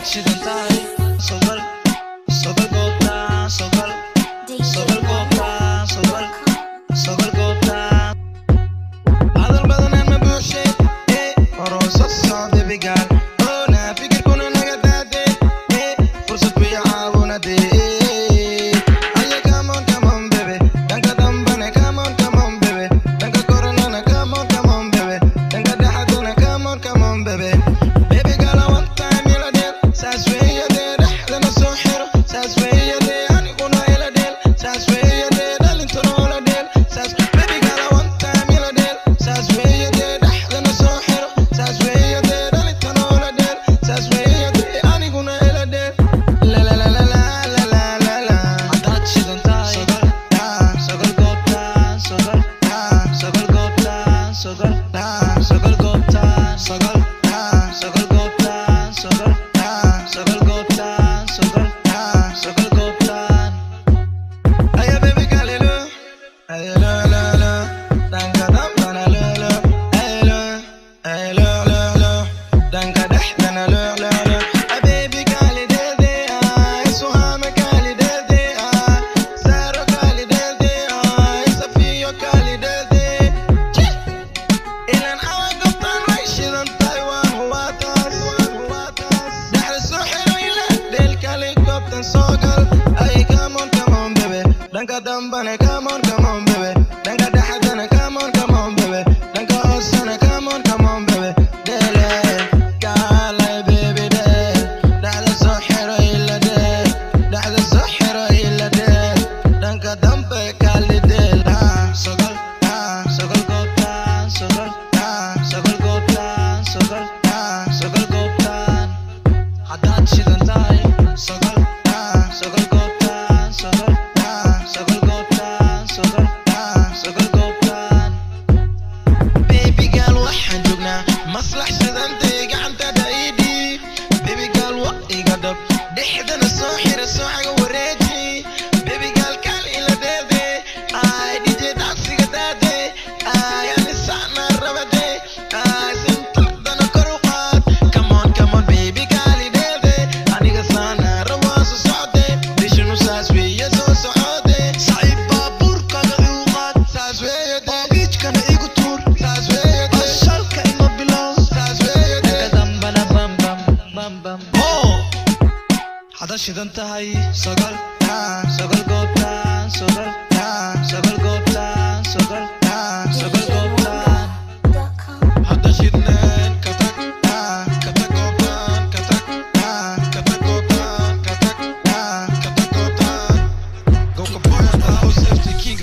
shidan tahay sogal sogal goobta sogal sogal goobta sogal sogal goobta hadal badan ma buuxshay oroso soo baby girl ona fikirkuna naga daade fursad way caawinade come on baby danka dambana come on baby danka koranana come on baby danka dhaxadana come on baby baby girl I want time ila del saas weeyade dhaxdana soo xiro saas weeyade aniguna ila del saas weeyade dhalintuna ila del saas baby girl I want time ila del saas weeyade dhaxdana soo xiro saas weeyade dhalintuna ila del saas weeyade aniguna ila del la la la la la la la la hadaad shidan tahay sogal goobta sogal sogal goobta sogal sogal goobta sogal sogal goobta sogal sogal goobta sogal sogal goobta aya baby girl hello hello hello danka dambana hello hello hello hello danka dhaxdana hello hello baby girl dede suhama girl dede saro girl dede safiyo girl dede ilan awa gobtan way shidan taiwan huwatas dhaxda soo xiro ila del kale gobtan sogal ay come on baby danka dambana come on baby danka dhaxdana come on baby danka hoosana come on baby dele kaalay baby del dhaxda soo xiro ila del dhaxda soo xiro ila del danka dambe kale del sogal sogal goobta sogal sogal goobta sogal sogal goobta hadaad shidan tahay sogal sogal goobta sogal sogal goobta sogal sogal goobta baby girl waxaan joognaa maslax shidantay gacantada iidhi baby girl wa iga dhab dhexdana soo xira soo xaga wareeji baby girl kaal ila deede ay dj dacsiga daade ay anisana rabade ay sintardana kor u qaad come on baby girl deede aniga saana rawaaso socde dishinu saas weeye soo socode saciib baabuurkaga igu qaad saas weeyade ogiijkana igu tuur saas weeyade shalka ima bilow saas weeyade danka dambana bam bam hadaad shidan tahay sogal sogal goobta sogal sogal goobta sogal sogal goobta hadaad shidneen katag katag goobtan katag katag goobtan katag katag goobtan go kaboy house FT King